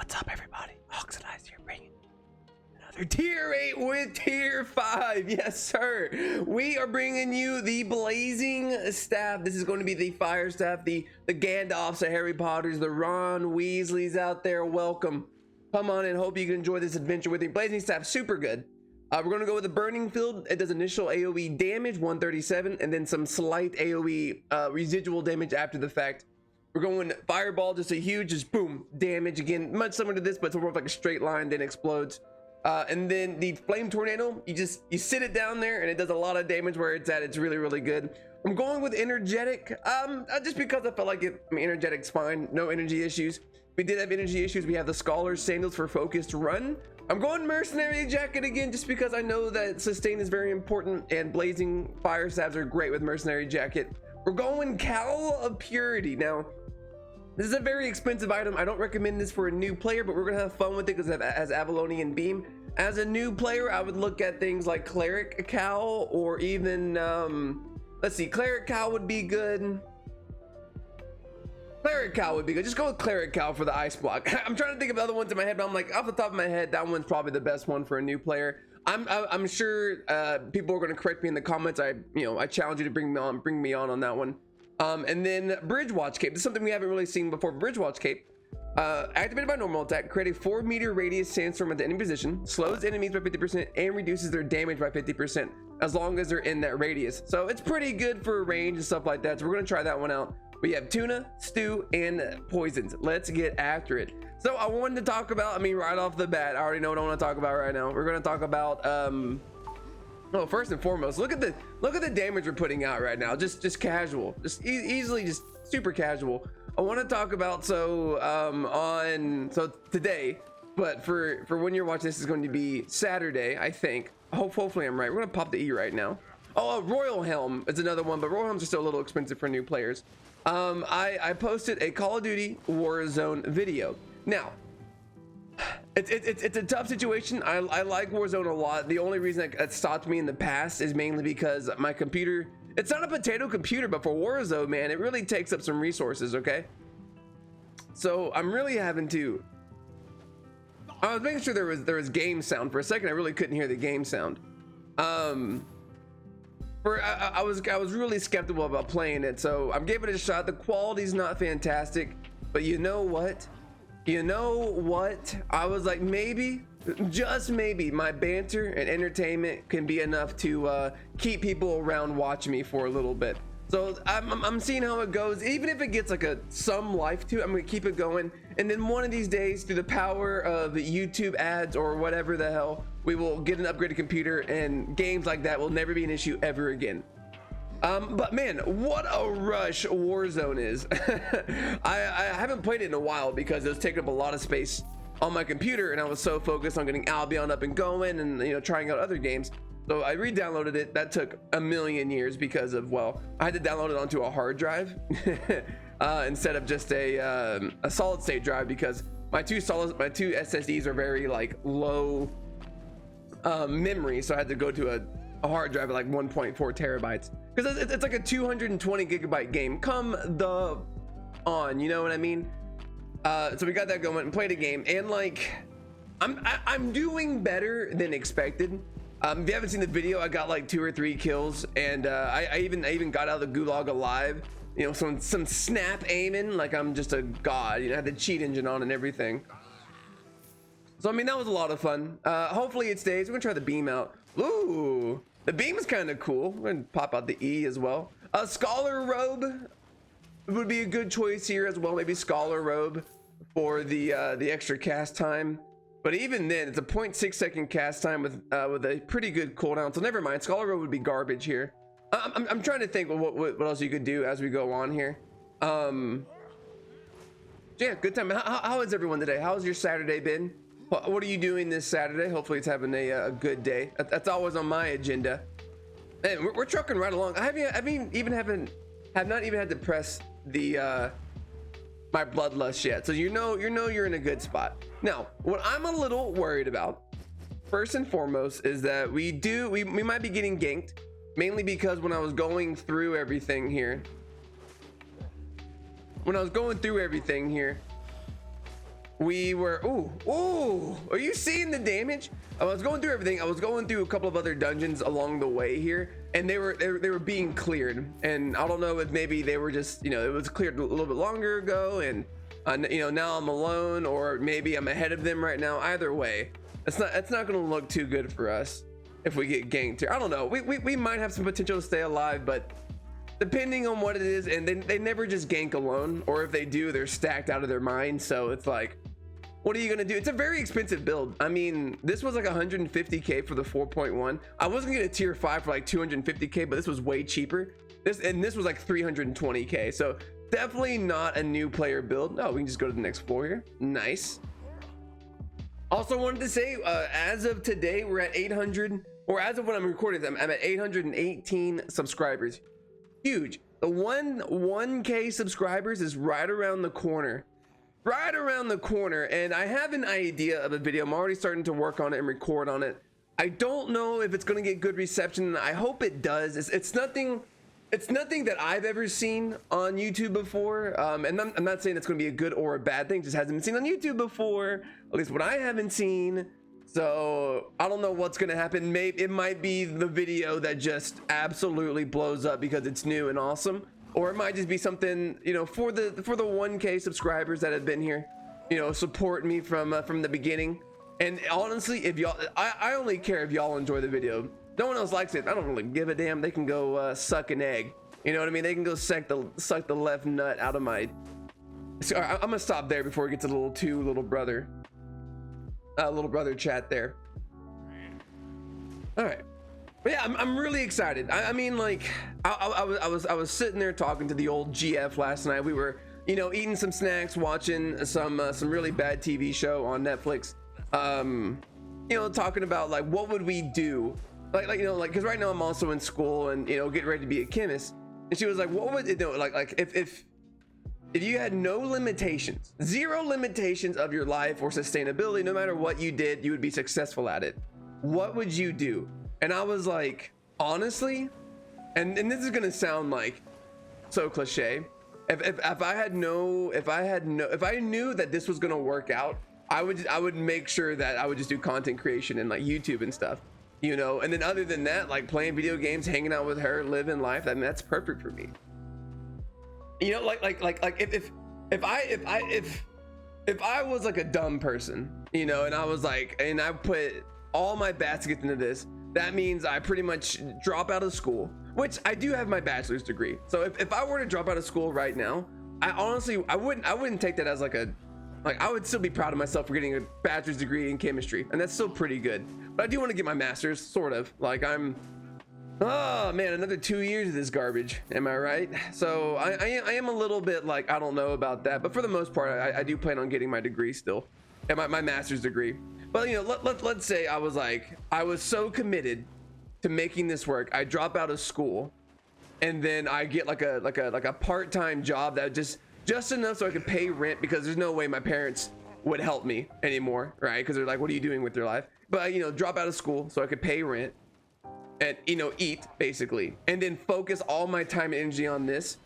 What's up, everybody? Oxidized here, bringing another tier 8 with tier 5. Yes, sir. We are bringing you the blazing staff. This is going to be the fire staff, the Gandalfs, the Harry Potters, the Ron Weasleys out there. Welcome. Come on and hope you can enjoy this adventure with the blazing staff. Super good. We're going to go with the burning field. It does initial AoE damage 137 and then some slight AoE residual damage after the fact. We're going fireball, just a huge, just boom, damage again, much similar to this, but it's more of like a straight line, then explodes. And then the flame tornado, you sit it down there and it does a lot of damage where it's at. It's really, really good. I'm going with energetic, just because I felt like it. I mean, energetic's fine, no energy issues. If we did have energy issues, we have the scholar's sandals for focused run. I'm going mercenary jacket again, just because I know that sustain is very important and blazing fire staves are great with mercenary jacket. We're going cowl of purity. Now, this is a very expensive item. I don't recommend this for a new player, but we're gonna have fun with it because it has Avalonian beam. As a new player, I would look at things like cleric cowl, or even let's see, cleric cowl would be good. Cleric cowl would be good. Just go with cleric cowl for the ice block. I'm trying to think of other ones in my head, but I'm like, off the top of my head, that one's probably the best one for a new player. I'm sure people are going to correct me in the comments. I challenge you to bring me on that one. And then bridge watch cape. This is something we haven't really seen before. Bridge watch cape, activated by normal attack, create a 4-meter radius sandstorm at any position, slows enemies by 50% and reduces their damage by 50% as long as they're in that radius. So it's pretty good for range and stuff like that. So we're going to try that one out. We have tuna, stew, and poisons. Let's get after it. So I wanted to talk about, right off the bat, I already know what I want to talk about right now. We're going to talk about, well, first and foremost, look at the damage we're putting out right now. Just casual, just easily, just super casual. I want to talk about, so today, but for when you're watching this is going to be Saturday, I think. Hopefully I'm right. We're going to pop the E right now. Oh, Royal Helm is another one, but Royal Helms are still a little expensive for new players. I posted a Call of Duty Warzone video. Now, it's a tough situation. I like Warzone a lot. The only reason that stopped me in the past is mainly because my computer, it's not a potato computer, but for Warzone, man, it really takes up some resources, okay? So I'm really having to, I was making sure there was game sound. For a second, I really couldn't hear the game sound. I was really skeptical about playing it, so I'm giving it a shot. The quality's not fantastic, but you know what? I was like, maybe, just maybe, my banter and entertainment can be enough to keep people around watching me for a little bit. So I'm seeing how it goes. Even if it gets like some life to it, I'm gonna keep it going. And then one of these days, through the power of YouTube ads or whatever the hell, we will get an upgraded computer, and games like that will never be an issue ever again. But man, what a rush Warzone is. I haven't played it in a while because it was taking up a lot of space on my computer, and I was so focused on getting Albion up and going and trying out other games. So I re-downloaded it. That took a million years because of, well, I had to download it onto a hard drive instead of just a solid state drive, because my two SSDs are very like low memory, so I had to go to a hard drive at like 1.4 terabytes because it's like a 220 gigabyte game. You know what I mean? So we got that going and played a game, and like I'm doing better than expected. If you haven't seen the video, I got like 2 or 3 kills, and I even got out of the gulag alive. Some snap aiming like I'm just a god. I had the cheat engine on and everything. So that was a lot of fun. Hopefully it stays. We're gonna try the beam out. Ooh, the beam is kind of cool. We're gonna pop out the E as well. A scholar robe would be a good choice here as well. Maybe scholar robe for the extra cast time. But even then, it's a 0.6 second cast time with a pretty good cooldown. So never mind. Scholar robe would be garbage here. I'm trying to think what else you could do as we go on here. Yeah, good time. How is everyone today? How's your Saturday been? What are you doing this Saturday? Hopefully it's having a good day. That's always on my agenda. Man, we're trucking right along. I have not even had to press the my bloodlust yet. So you're in a good spot. Now, what I'm a little worried about, first and foremost, is that we might be getting ganked, mainly because when I was going through everything here, we were, ooh, are you seeing the damage? I was going through everything. I was going through a couple of other dungeons along the way here, and they were being cleared. And I don't know if maybe they were just, it was cleared a little bit longer ago, and now I'm alone, or maybe I'm ahead of them right now. Either way, it's not going to look too good for us if we get ganked here. I don't know. We might have some potential to stay alive, but depending on what it is, and they never just gank alone, or if they do, they're stacked out of their mind. So it's like, what are you gonna do? It's a very expensive build. I mean, this was like 150k for the 4.1. I wasn't gonna get a tier 5 for like 250k, but this was way cheaper. This was like 320k. So definitely not a new player build. No, we can just go to the next floor here. Nice. Also wanted to say, as of today, we're at 800, or as of when I'm recording them, I'm at 818 subscribers. Huge. The 1k subscribers is right around the corner. And I have an idea of a video. I'm already starting to work on it and record on it. I don't know if it's going to get good reception. I hope it does. It's nothing that I've ever seen on YouTube before, and I'm not saying it's going to be a good or a bad thing. It just hasn't been seen on YouTube before, at least what I haven't seen. So I don't know what's going to happen. Maybe it might be the video that just absolutely blows up because it's new and awesome, or it might just be something, for the 1k subscribers that have been here, support me from the beginning. And honestly, if y'all, I only care if y'all enjoy the video. No one else likes it. I don't really give a damn. They can go suck an egg. You know what I mean? They can go suck the left nut out of my. So I'm gonna stop there before it gets a little too little brother chat there. All right. But yeah, I'm really excited. I mean, like, I was sitting there talking to the old GF last night. We were, eating some snacks, watching some really bad TV show on Netflix. Talking about like what would we do, like because right now I'm also in school and getting ready to be a chemist. And she was like, what would like if you had no limitations, zero limitations of your life or sustainability, no matter what you did, you would be successful at it. What would you do? And I was like, honestly, and this is gonna sound like so cliche. If I knew that this was gonna work out, I would make sure that I would just do content creation and like YouTube and stuff, and then other than that, like playing video games, hanging out with her, living life. I mean, that's perfect for me. If I was like a dumb person, and I was like, and I put all my baskets into this, that means I pretty much drop out of school, which I do have my bachelor's degree. So if I were to drop out of school right now, I wouldn't take that as I would still be proud of myself for getting a bachelor's degree in chemistry, and that's still pretty good. But I do want to get my master's, sort of. Oh man, another 2 years of this garbage. Am I right? So I am a little bit like, I don't know about that, but for the most part, I do plan on getting my degree still, and my master's degree. But let's say I was so committed to making this work, I drop out of school, and then I get like a part-time job that just enough so I could pay rent, because there's no way my parents would help me anymore, right? Because they're like, what are you doing with your life? But drop out of school so I could pay rent and eat basically, and then focus all my time and energy on this.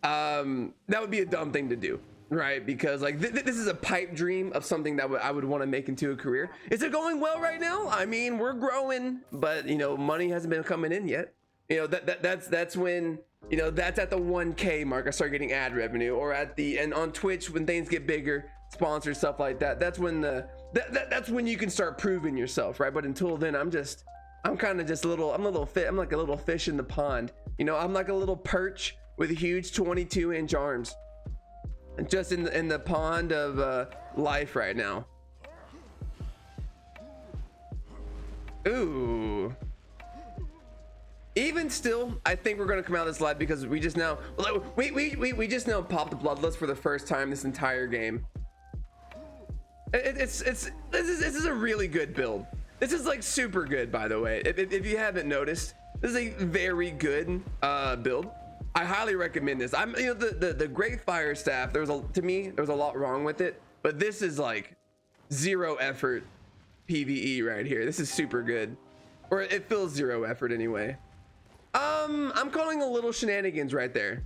That would be a dumb thing to do, right? Because like this is a pipe dream of something that I would want to make into a career. Is it going well right now? I mean, we're growing, but money hasn't been coming in yet. That's when that's at the 1k mark I start getting ad revenue, or and on Twitch when things get bigger, sponsors, stuff like that. That's when that's when you can start proving yourself, right? But until then, I'm kind of just I'm like a little fish in the pond. I'm like a little perch with huge 22-inch arms, just in the pond of life right now. Ooh. Even still, I think we're gonna come out of this live because we just now popped the bloodlust for the first time this entire game. This is a really good build. This is like super good, by the way. If you haven't noticed, this is a very good build. I highly recommend this. The Great Fire Staff, to me there was a lot wrong with it, but this is like zero effort PvE right here. This is super good, or it feels zero effort anyway. I'm calling a little shenanigans right there.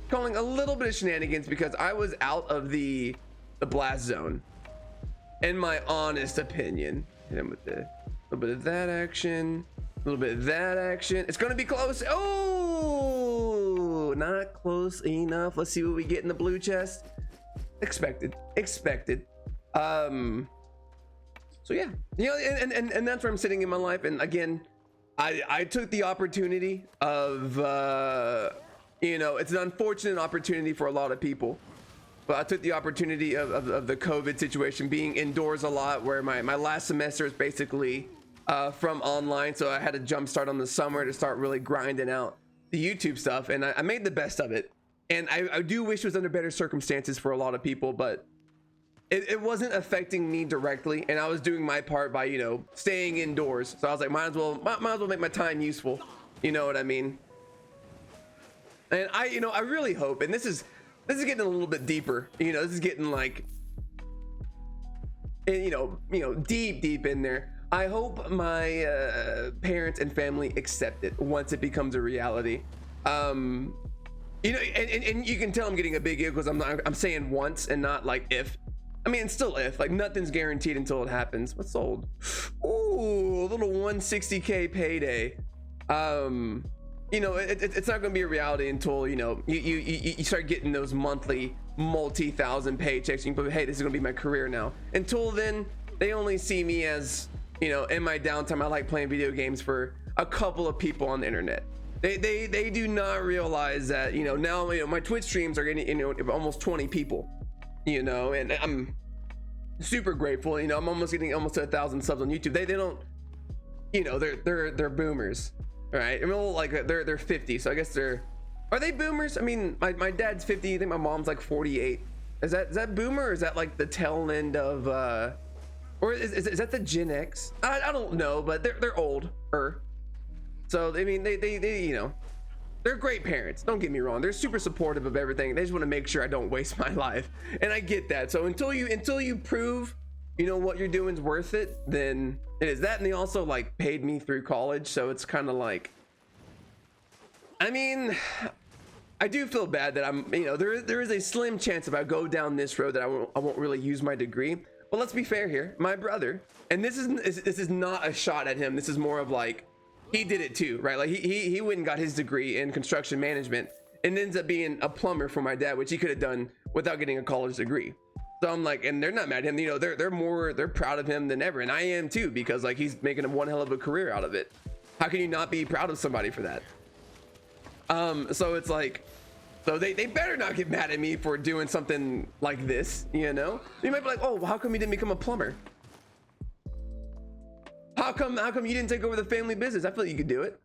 Calling a little bit of shenanigans because I was out of the blast zone. in my honest opinion. Hit him with a little bit of that action, a little bit of that action. It's gonna be close. Oh, not close enough. Let's see what we get in the blue chest. Expected. So yeah, you know, and that's where I'm sitting in my life. And again, I took the opportunity of you know, it's an unfortunate opportunity for a lot of people, but I took the opportunity of the COVID situation, being indoors a lot, where my last semester is basically from online, so I had a jump start on the summer to start really grinding out the YouTube stuff, and I made the best of it. And I do wish it was under better circumstances for a lot of people, but it wasn't affecting me directly, and I was doing my part by, you know, staying indoors. So I was like, might as well make my time useful, you know what I mean? And you know, I really hope, and this is getting a little bit deeper, you know, this is getting like, you know, deep in there. I hope my parents and family accept it once it becomes a reality. You know, and you can tell I'm getting a big ego because I'm saying once and not like if. I mean, it's still if, like, nothing's guaranteed until it happens. What's sold? Ooh, a little 160K payday. You know, it's not gonna be a reality until, you know, you start getting those monthly multi-thousand paychecks. You can put, hey, this is gonna be my career now. Until then, they only see me as, you know, in my downtime, I like playing video games for a couple of people on the internet. They do not realize that, you know, now, you know, my Twitch streams are getting, you know, almost 20 people, you know, and I'm super grateful. You know, I'm almost getting to 1,000 subs on YouTube. They don't, you know, they're boomers, right? I mean, like they're 50, so I guess are they boomers? I mean, my dad's 50. I think my mom's like 48. Is that boomer, or is that like the tail end of or is that the Gen X? I don't know, but they're older. So I mean, they you know, they're great parents, don't get me wrong. They're super supportive of everything. They just want to make sure I don't waste my life, and I get that. So until you prove, you know, what you're doing is worth it, then it is that. And they also like paid me through college, so it's kind of like, I mean, I do feel bad that I'm, you know, there is a slim chance if I go down this road that I won't really use my degree. But let's be fair here, my brother, and this is not a shot at him. This is more of like, he did it too, right? Like he went and got his degree in construction management and ends up being a plumber for my dad, which he could have done without getting a college degree. So I'm like, and they're not mad at him, you know, they're proud of him than ever, and I am too, because like he's making one hell of a career out of it. How can you not be proud of somebody for that? So it's like, so they better not get mad at me for doing something like this, you know? You might be like, oh, how come you didn't become a plumber? How come you didn't take over the family business? I feel like you could do it.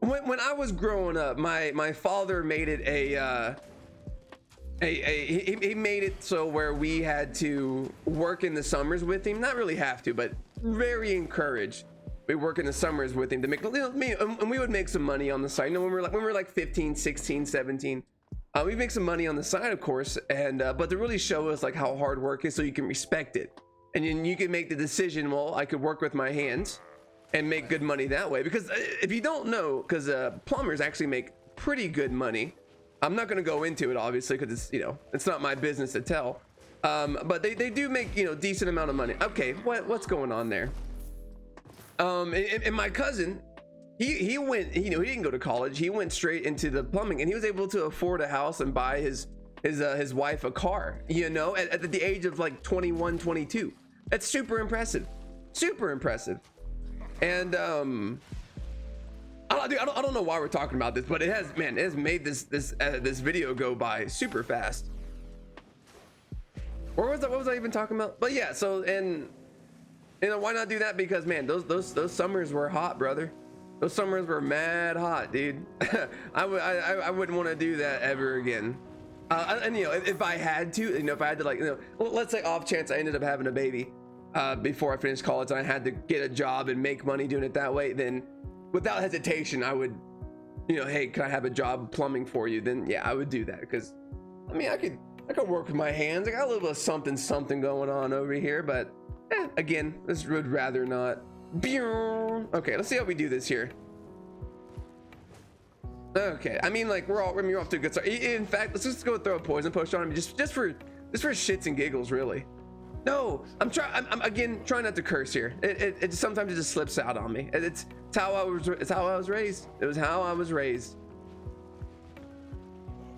When I was growing up, my father made it he made it so where we had to work in the summers with him. Not really have to, but very encouraged. We work in the summers with him to make, you know, and we would make some money on the side. You know, when we were like 15, 16, 17, we make some money on the side, of course, and but to really show us like how hard work is, so you can respect it. And then you can make the decision, well, I could work with my hands and make good money that way. Because if you don't know, because plumbers actually make pretty good money. I'm not going to go into it, obviously, because it's, you know, it's not my business to tell. But they do make, you know, decent amount of money. Okay, what's going on there? And my cousin, he went, you know, he didn't go to college. He went straight into the plumbing, and he was able to afford a house and buy his wife a car, you know, at the age of like 21, 22. That's super impressive, and I don't know why we're talking about this, but it has made this video go by super fast. What was I even talking about? But yeah, so, and you know, why not do that? Because man, those summers were hot, brother. Those summers were mad hot, dude. I wouldn't want to do that ever again. And you know, if I had to, you know, if I had to, like, you know, let's say off chance I ended up having a baby before I finished college, and I had to get a job and make money doing it that way, then without hesitation I would, you know, hey, can I have a job plumbing for you? Then yeah, I would do that, because I mean, I could work with my hands. I got a little bit of something going on over here, but again, this would rather not. Okay, let's see how we do this here. Okay, I mean, like, we're off to a good start. In fact, let's just go throw a poison potion on him, just for shits and giggles, really. No, I'm again trying not to curse here. It sometimes it just slips out on me. It's how I was raised. It was how I was raised.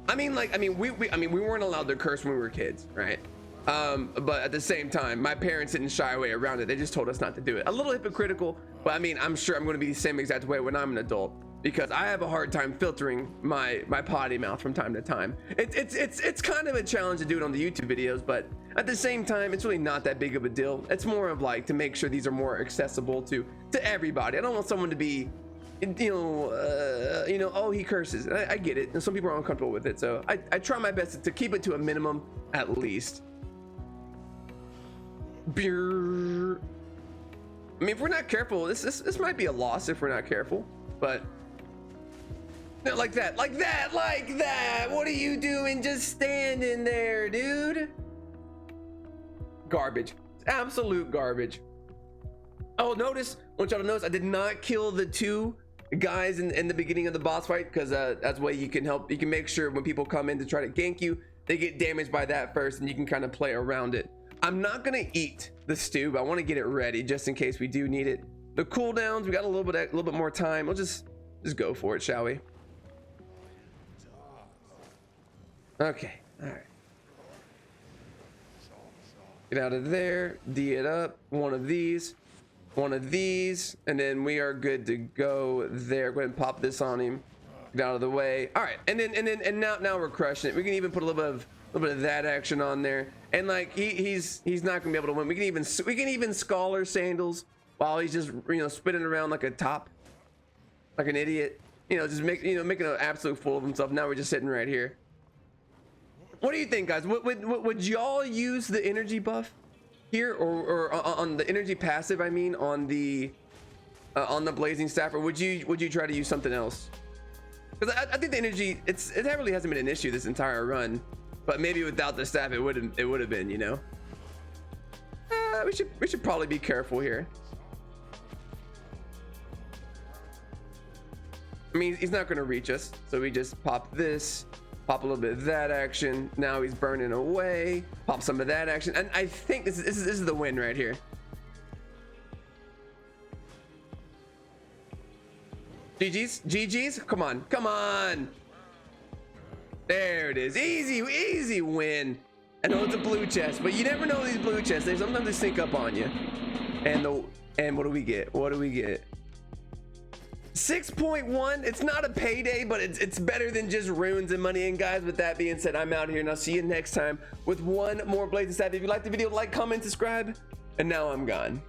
I mean, we weren't allowed to curse when we were kids, right? But at the same time, my parents didn't shy away around it. They just told us not to do it. A little hypocritical, but I mean, I'm sure I'm going to be the same exact way when I'm an adult, because I have a hard time filtering my potty mouth from time to time. It's kind of a challenge to do it on the YouTube videos, but at the same time, it's really not that big of a deal. It's more of like to make sure these are more accessible to everybody. I don't want someone to be, oh, he curses. I get it, and some people are uncomfortable with it, so I try my best to keep it to a minimum at least. Beer. I mean, if we're not careful, this might be a loss if we're not careful, but no, like that. What are you doing just standing there, dude? Garbage. Absolute garbage. Oh, I want y'all to notice I did not kill the 2 guys in the beginning of the boss fight, because that's why you can make sure when people come in to try to gank you, they get damaged by that first, and you can kind of play around it. I'm not gonna eat the stew, but I want to get it ready just in case we do need it. The cooldowns, we got a little bit more time. We'll just go for it, shall we? Okay, all right. Get out of there, D it up, one of these, and then we are good to go there. Go ahead and pop this on him. Get out of the way. All right, and now we're crushing it. We can even put a little bit of that action on there, and like he's not gonna be able to win. We can even scholar sandals while he's just spinning around like a top, like an idiot. Just making an absolute fool of himself. Now we're just sitting right here. What do you think, guys? Would y'all use the energy buff here, or on the energy passive? I mean, on the blazing staff, or would you try to use something else? Because I think the energy it really hasn't been an issue this entire run, but maybe without the staff it would have been. We should probably be careful here. I mean, he's not going to reach us, so we just pop this. Pop a little bit of that action. Now he's burning away. Pop some of that action, and I think this is the win right here. GG's. Come on. There it is. Easy win. I know it's a blue chest, but you never know these blue chests. Sometimes they sneak up on you. And what do we get? 6.1. It's not a payday, but it's better than just runes and money. And guys, with that being said, I'm out here, and I'll see you next time with one more blazing staff. If you liked the video, like, comment, subscribe, and now I'm gone.